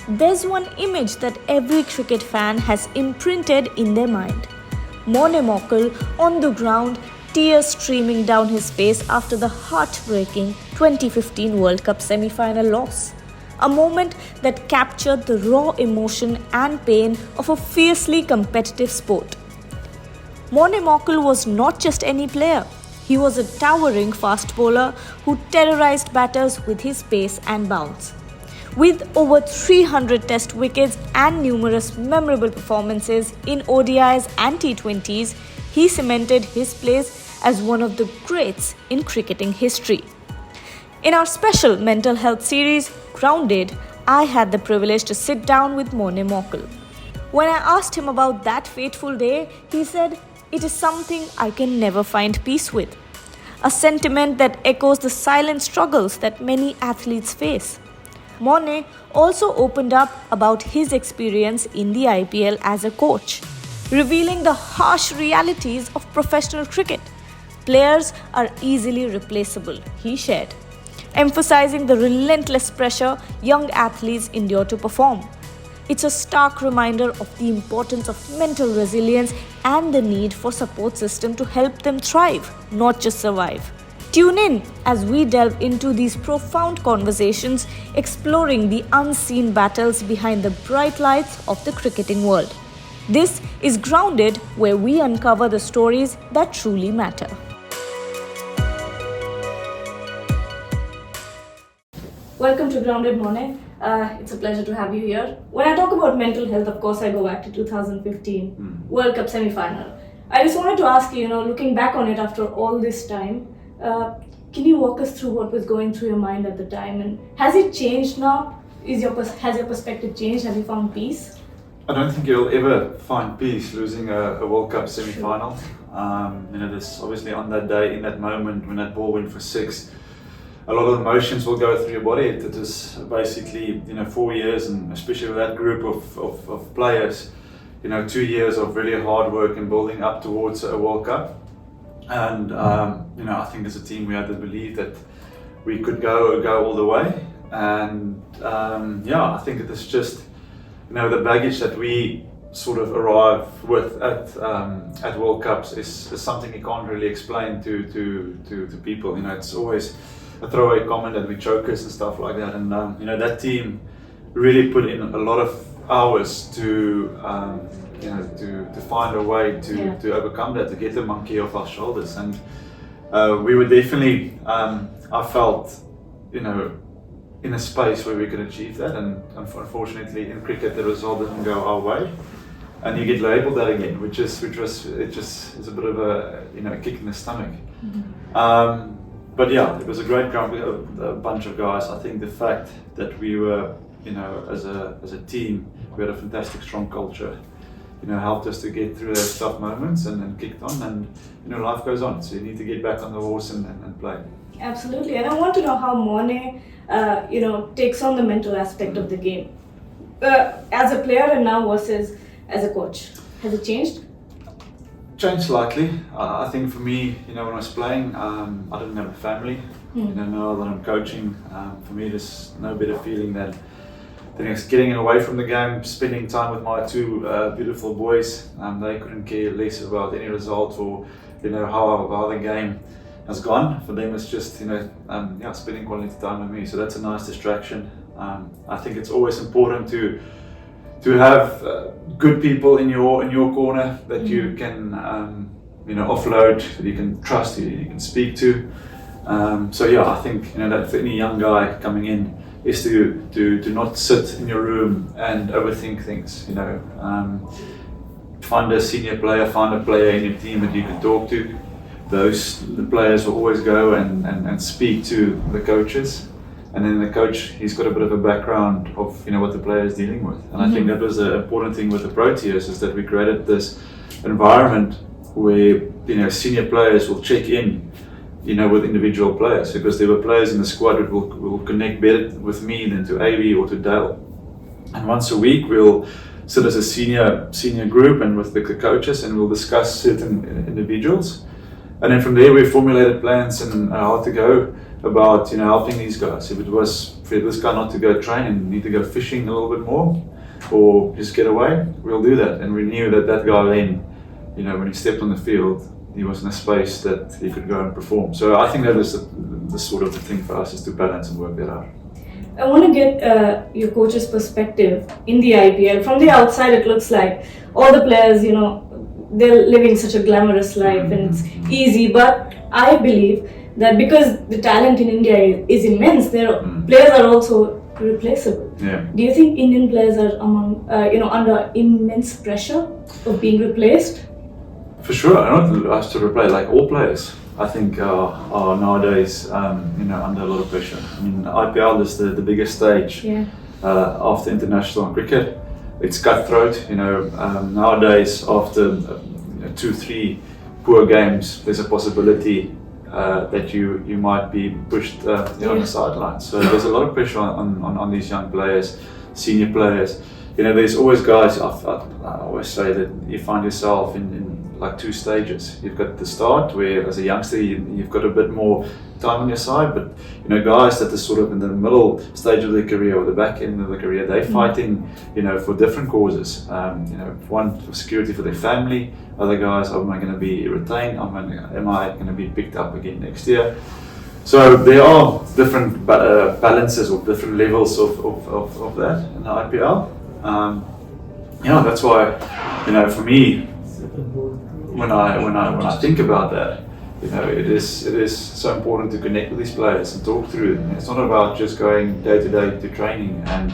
there's one image that every cricket fan has imprinted in their mind. Morne Morkel on the ground, tears streaming down his face after the heartbreaking 2015 World Cup semi-final loss. A moment that captured the raw emotion and pain of a fiercely competitive sport. Morne Morkel was not just any player. He was a towering fast bowler who terrorized batters with his pace and bounce. With over 300 test wickets and numerous memorable performances in ODIs and T20s, he cemented his place as one of the greats in cricketing history. In our special mental health series, Grounded, I had the privilege to sit down with Morne Morkel. When I asked him about that fateful day, he said, "It is something I can never find peace with." A sentiment that echoes the silent struggles that many athletes face. Morne also opened up about his experience in the IPL as a coach, revealing the harsh realities of professional cricket. Players are easily replaceable, he shared, emphasizing the relentless pressure young athletes endure to perform. It's a stark reminder of the importance of mental resilience and the need for support system to help them thrive, not just survive. Tune in as we delve into these profound conversations, exploring the unseen battles behind the bright lights of the cricketing world. This is Grounded, where we uncover the stories that truly matter. Welcome to Grounded, Morne. It's a pleasure to have you here. When I talk about mental health, of course, I go back to 2015 World Cup semi-final. I just wanted to ask you, looking back on it after all this time, can you walk us through what was going through your mind at the time, and has it changed now? Has your perspective changed? Have you found peace? I don't think you'll ever find peace losing a World Cup semi-final. There's obviously on that day, in that moment when that ball went for six, a lot of emotions will go through your body. It is basically 4 years, and especially with that group of players, 2 years of really hard work and building up towards a World Cup. And I think as a team we had the belief that we could go all the way. And I think it is just the baggage that we sort of arrive with at World Cups is something you can't really explain to people. It's always a throwaway comment that we chokers and stuff like that. And that team really put in a lot of hours to find a way to overcome that, to get the monkey off our shoulders. And we were definitely, I felt, in a space where we could achieve that. And unfortunately in cricket the result didn't go our way, and you get labelled that again, which is a bit of a kick in the stomach. Mm-hmm. But yeah, it was a great group, a bunch of guys. I think the fact that we were, as a team, we had a fantastic, strong culture, helped us to get through those tough moments and then kicked on, and life goes on. So you need to get back on the horse and play. Absolutely, and I want to know how Morne, takes on the mental aspect of the game as a player and now versus as a coach. Has it changed? Changed slightly. I think for me, when I was playing, I didn't have a family. Now that I'm coaching, for me there's no better feeling than getting away from the game, spending time with my two beautiful boys. They couldn't care less about any result or how the game has gone. For them it's just spending quality time with me. So that's a nice distraction. I think it's always important to have good people in your corner that you can offload, that you can trust, you can speak to. I think that for any young guy coming in is to not sit in your room and overthink things. Find a senior player, find a player in your team that you can talk to. The players will always go and speak to the coaches. And then the coach, he's got a bit of a background of what the player is dealing with. And I think that was the important thing with the Proteas, is that we created this environment where senior players will check in with individual players, because there were players in the squad that will connect better with me than to AB or to Dale. And once a week we'll sit as a senior group and with the coaches, and we'll discuss certain individuals. And then from there we formulated plans and how to go about helping these guys. If it was for this guy not to go train and need to go fishing a little bit more, or just get away, we'll do that. And we knew that guy then, when he stepped on the field, he was in a space that he could go and perform. So I think that is the sort of the thing for us, is to balance and work that out. I want to get your coach's perspective in the IPL. From the outside, it looks like all the players, they're living such a glamorous life and it's easy. But I believe that because the talent in India is immense, their players are also replaceable. Yeah. Do you think Indian players are under immense pressure of being replaced? For sure, I don't have to replace, like all players. I think are nowadays under a lot of pressure. I mean, IPL is the biggest stage after international cricket. It's cutthroat. Nowadays after 2-3 poor games, there's a possibility that you might be pushed on the sidelines. So there's a lot of pressure on these young players, senior players. There's always guys. I always say that you find yourself in like 2 stages. You've got the start where, as a youngster, you've got a bit more time on your side, but guys that are sort of in the middle stage of their career or the back end of the career, they're fighting, for different causes. One for security for their family. Other guys, am I going to be retained? Am I going to be picked up again next year? So there are different balances or different levels of that in the IPL. That's why, for me, when I think about that, it is so important to connect with these players and talk through them. It's not about just going day to day to training and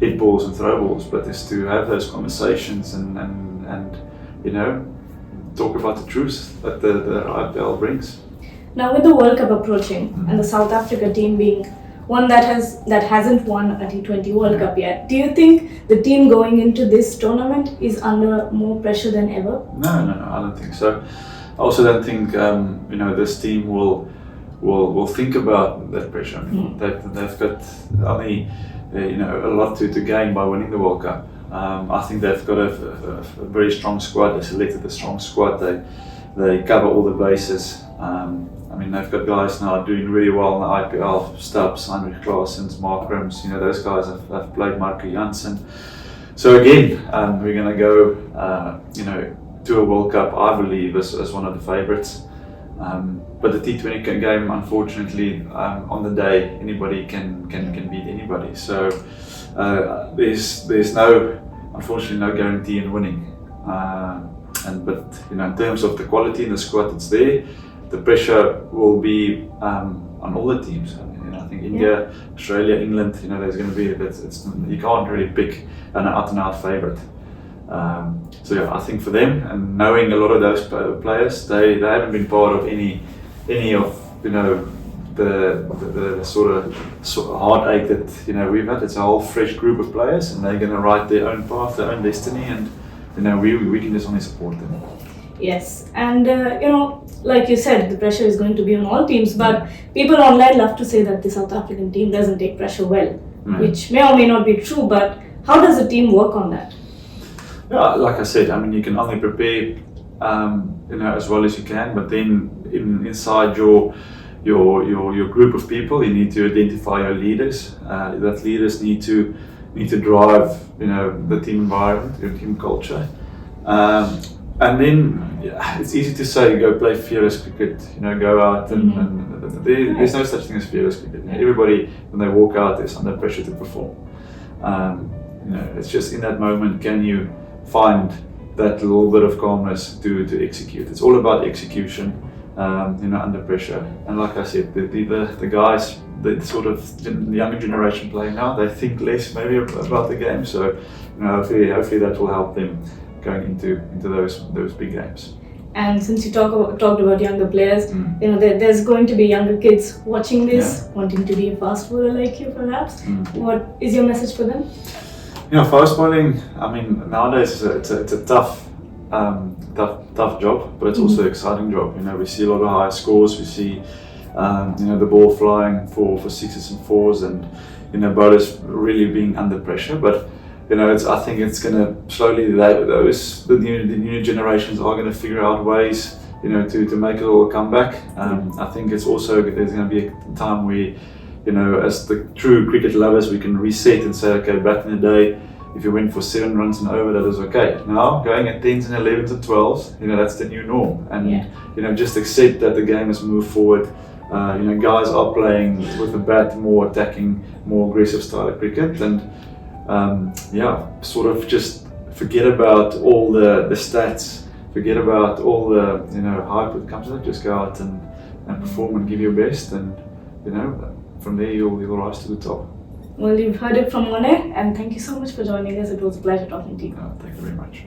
hit balls and throw balls, but it's to have those conversations and talk about the truths that the IPL brings. Now, with the World Cup approaching and the South Africa team being one that hasn't won a T20 World Cup yet, do you think the team going into this tournament is under more pressure than ever? No, I don't think so. I also don't think this team will think about that pressure. I mean, they've got only a lot to gain by winning the World Cup. I think they've got a very strong squad. They selected a strong squad. They cover all the bases. They've got guys now doing really well in the IPL. Stubbs, Heinrich Klaassens, Mark Rims. Those guys have played Marco Jansen. So again, we're going to go, to a World Cup, I believe, as one of the favourites. But the T20 game, unfortunately, on the day, anybody can beat anybody. So there's unfortunately no guarantee in winning. But in terms of the quality in the squad that's there, the pressure will be on all the teams. I think India, Australia, England. There's going to be you can't really pick an out-and-out favourite. I think for them, and knowing a lot of those players, they haven't been part of any of the sort of heartache that we've had. It's a whole fresh group of players, and they're going to write their own path, their own destiny, and we can just only support them. Yes, and like you said, the pressure is going to be on all teams, but people online love to say that the South African team doesn't take pressure well, which may or may not be true, but how does the team work on that? Yeah, like I said, you can only prepare as well as you can, but then inside your group of people, you need to identify your leaders. That leaders need to drive the team environment, your team culture. And then it's easy to say go play fearless cricket, go out and there's no such thing as fearless cricket. Everybody, when they walk out, is under pressure to perform. It's just in that moment, can you find that little bit of calmness to execute? It's all about execution, under pressure. And like I said, the guys, the sort of younger generation playing now, they think less maybe about the game. So hopefully that will help them going into those big games. And since you talked about younger players, there's going to be younger kids watching this, wanting to be a fast bowler like you, perhaps. What is your message for them? Fast bowling. Nowadays it's a tough job, but it's also an exciting job. We see a lot of high scores. We see the ball flying for 6s and 4s, and bowlers really being under pressure. But I think it's going to slowly, the new generations are going to figure out ways to make it all come back. I think it's also, there's going to be a time where, as the true cricket lovers, we can reset and say, okay, back in the day, if you went for 7 runs and over, that is okay. Now, going at 10s and 11s and 12s, that's the new norm. And, just accept that the game has moved forward. Guys are playing with a bat, more attacking, more aggressive style of cricket. And, sort of just forget about all the stats, forget about all the, hype that comes with it. Just go out and perform and give your best. And, from there you'll rise to the top. Well, you've heard it from Morne, and thank you so much for joining us. It was a pleasure talking to you. Thank you very much.